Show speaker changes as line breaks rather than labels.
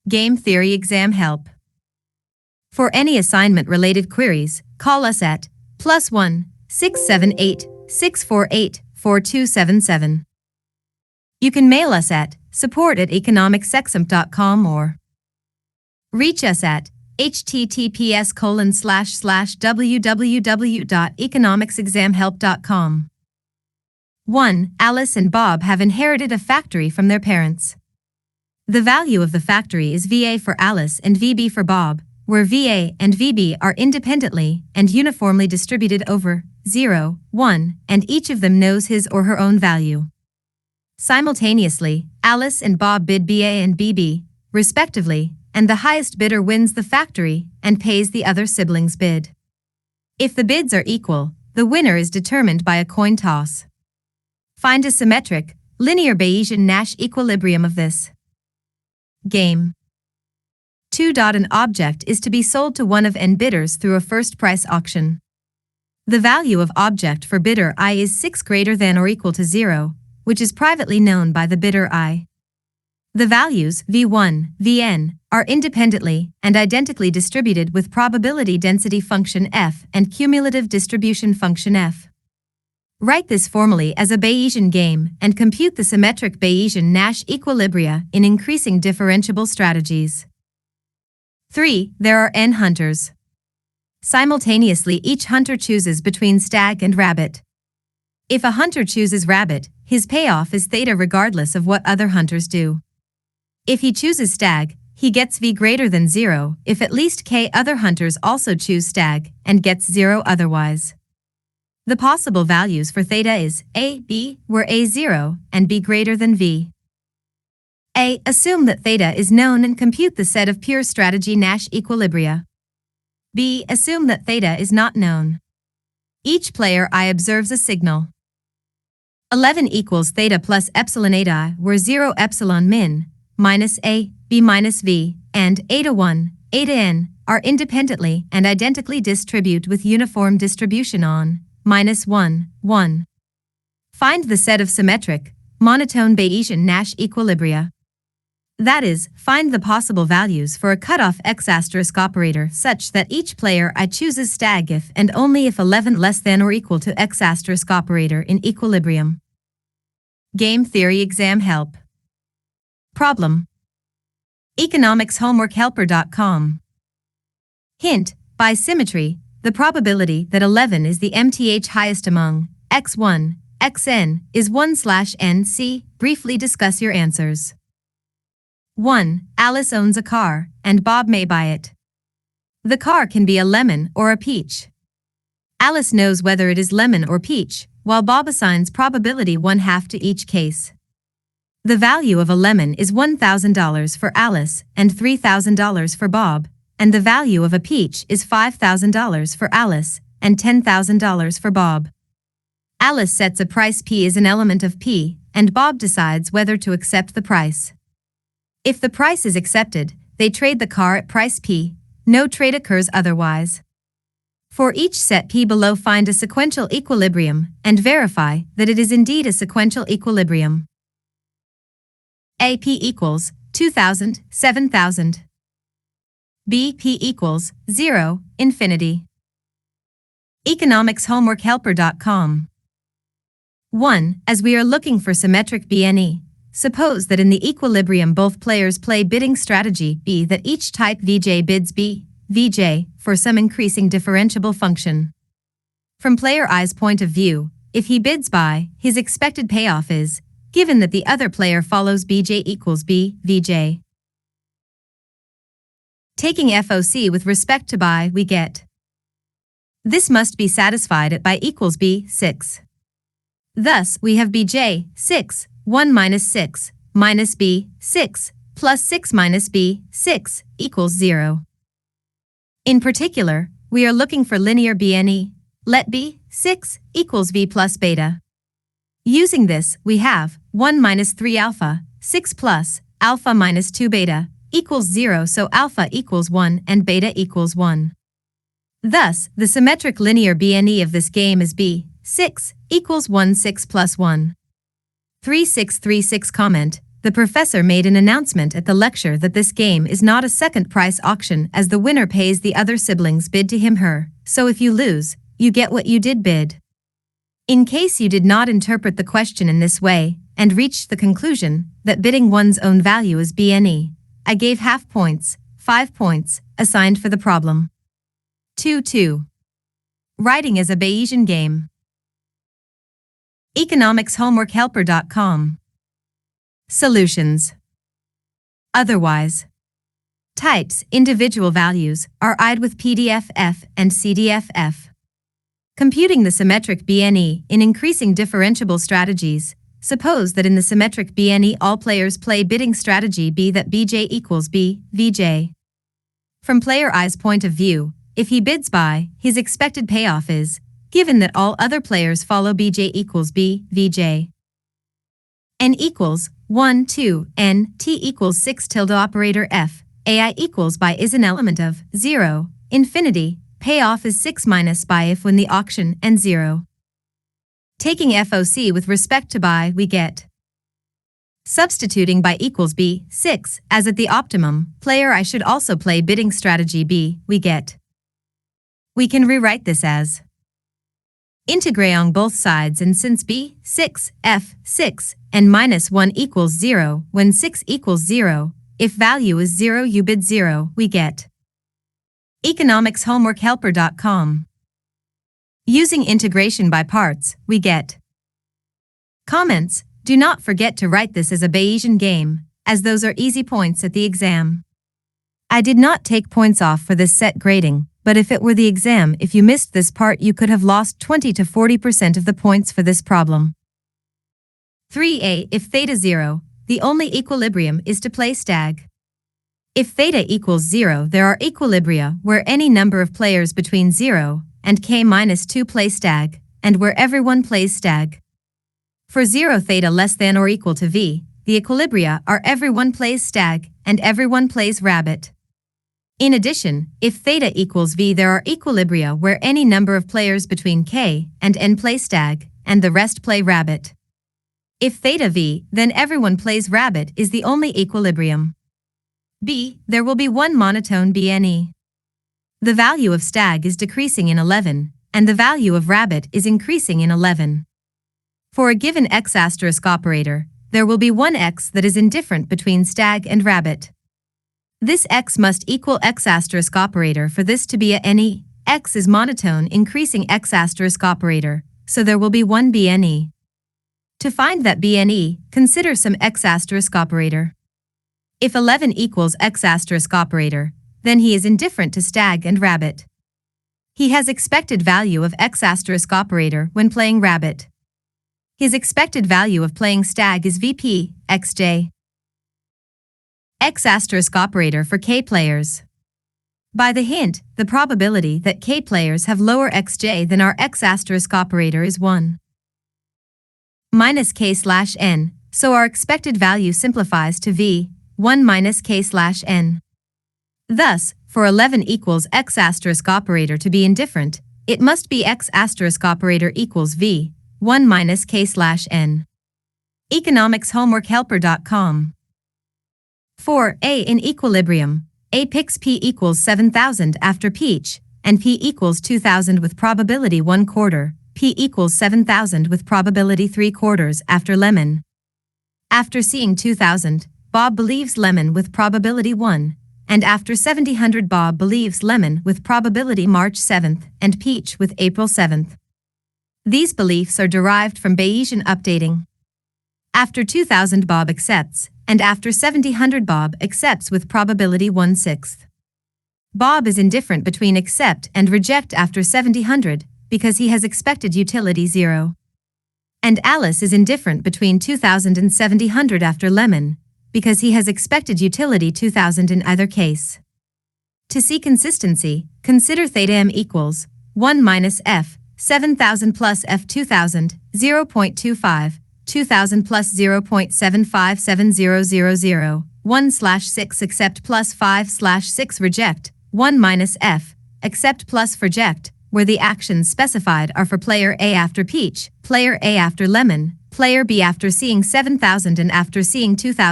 Game Theory Exam Help. For any assignment-related queries, call us at +1 678 648 4277. You can mail us at support@economicsexam.com or reach us at https://www.economicsexamhelp.com. 1. Alice and Bob have inherited a factory from their parents. The value of the factory is VA for Alice and VB for Bob, where VA and VB are independently and uniformly distributed over 0, 1, and each of them knows his or her own value. Simultaneously, Alice and Bob bid BA and BB, respectively, and the highest bidder wins the factory and pays the other sibling's bid. If the bids are equal, the winner is determined by a coin toss. Find a symmetric, linear Bayesian Nash equilibrium of this game. 2. An object is to be sold to one of n bidders through a first price auction. The value of object for bidder I is 6 greater than or equal to 0, which is privately known by the bidder I. The values V1, Vn are independently and identically distributed with probability density function f and cumulative distribution function f. Write this formally as a Bayesian game and compute the symmetric Bayesian Nash equilibria in increasing differentiable strategies. 3. There are n hunters. Simultaneously, each hunter chooses between stag and rabbit. If a hunter chooses rabbit, his payoff is theta regardless of what other hunters do. If he chooses stag, he gets V greater than 0 if at least k other hunters also choose stag and gets 0 otherwise. The possible values for theta is A, B, where A 0 and B greater than V. A. Assume that theta is known and compute the set of pure strategy Nash equilibria. B. Assume that theta is not known. Each player I observes a signal. 11 equals theta plus epsilon eta, where 0 epsilon min, minus A, B minus V, and eta 1, eta n, are independently and identically distribute with uniform distribution on -1, 1. Find the set of symmetric, monotone Bayesian Nash equilibria. That is, find the possible values for a cutoff x* operator such that each player I chooses stag if and only if 11 less than or equal to x* operator in equilibrium. Game Theory Exam Help. Problem. economicshomeworkhelper.com. Hint, by symmetry, the probability that 11 is the mth highest among x1, xn is 1/nc. Briefly discuss your answers. 1. Alice owns a car, and Bob may buy it. The car can be a lemon or a peach. Alice knows whether it is lemon or peach, while Bob assigns probability 1/2 to each case. The value of a lemon is $1,000 for Alice and $3,000 for Bob, and the value of a peach is $5,000 for Alice and $10,000 for Bob. Alice sets a price P as an element of P, and Bob decides whether to accept the price. If the price is accepted, they trade the car at price P. No trade occurs otherwise. For each set P below, find a sequential equilibrium and verify that it is indeed a sequential equilibrium. A. P equals 2,000, 7,000. B. P equals 0, infinity. economicshomeworkhelper.com. 1. As we are looking for symmetric BNE, suppose that in the equilibrium both players play bidding strategy B, that each type Vj bids B, Vj, for some increasing differentiable function. From player I's point of view, if he bids buy, his expected payoff is, given that the other player follows Bj equals B, Vj. Taking FOC with respect to buy, we get. This must be satisfied at buy equals B, 6. Thus, we have Bj, 6, 1 minus 6, minus B, 6, plus 6 minus B, 6, equals 0. In particular, we are looking for linear BNE. Let B, 6, equals V plus beta. Using this, we have 1 minus 3 alpha, 6 plus alpha minus 2 beta, equals 0, so alpha equals 1 and beta equals 1. Thus, the symmetric linear BNE of this game is B, 6, equals 1 6 plus 1. 3636 comment, the professor made an announcement at the lecture that this game is not a second price auction as the winner pays the other siblings' bid to him/her, so if you lose, you get what you did bid. In case you did not interpret the question in this way, and reached the conclusion that bidding one's own value is BNE, I gave half points, 5 points, assigned for the problem. 2. Writing as a Bayesian game. economicshomeworkhelper.com. Solutions. Otherwise. Types, individual values, are I'd with PDFF and CDFF. Computing the symmetric BNE in increasing differentiable strategies. Suppose that in the symmetric BNE all players play bidding strategy B that BJ equals B, VJ. From player I's point of view, if he bids buy, his expected payoff is, given that all other players follow BJ equals B, VJ. N equals 1, 2, N, T equals 6 tilde operator F, AI equals buy is an element of 0, infinity, payoff is 6 minus buy if when the auction and 0. Taking FOC with respect to buy, we get. Substituting buy equals B, 6, as at the optimum, player I should also play bidding strategy B, we get. We can rewrite this as integrate on both sides, and since B, 6, F, 6, and minus 1 equals 0, when 6 equals 0, if value is 0 you bid 0, we get. economicshomeworkhelper.com. Using integration by parts, we get. Comments, do not forget to write this as a Bayesian game, as those are easy points at the exam. I did not take points off for this set grading, but if it were the exam, if you missed this part you could have lost 20 to 40% of the points for this problem. 3a. If theta 0, the only equilibrium is to play stag. If theta equals 0, there are equilibria where any number of players between 0 and k-2 play stag, and where everyone plays stag. For 0 theta less than or equal to v, the equilibria are everyone plays stag and everyone plays rabbit. In addition, if theta equals v, there are equilibria where any number of players between k and n play stag, and the rest play rabbit. If theta v, then everyone plays rabbit is the only equilibrium. B. There will be one monotone BNE. The value of stag is decreasing in 11, and the value of rabbit is increasing in 11. For a given x** operator, there will be one x that is indifferent between stag and rabbit. This x must equal x** operator for this to be a NE. X is monotone increasing x** operator, so there will be one BNE. To find that BNE, consider some x** operator. If 11 equals x** operator, then he is indifferent to stag and rabbit. He has expected value of x** operator when playing rabbit. His expected value of playing stag is VP, xj. X** operator for k players. By the hint, the probability that k players have lower xj than our x** operator is 1 minus k/n, so our expected value simplifies to v, 1 minus k/n. Thus, for 11 equals x** operator to be indifferent, it must be x** operator equals v, 1 minus k/n. economicshomeworkhelper.com. 4a. In equilibrium, A picks P equals 7,000 after peach, and P equals 2,000 with probability 1/4, P equals 7,000 with probability 3/4 after lemon. After seeing 2,000, Bob believes lemon with probability 1, and after 7,000 Bob believes lemon with probability March 7th and peach with April 7th. These beliefs are derived from Bayesian updating. After 2,000 Bob accepts, and after 7,000 Bob accepts with probability 1/6. Bob is indifferent between accept and reject after 7,000 because he has expected utility 0. And Alice is indifferent between 2,000 and 7,000 after lemon because he has expected utility 2,000 in either case. To see consistency, consider theta m equals 1 minus f, 7,000 plus f 2,000, 0.25, 2,000 plus 0.757000, 1/6 accept plus 5/6 reject, 1 minus f, accept plus reject, where the actions specified are for player A after peach, player A after lemon, player B after seeing 7,000 and after seeing 2,000.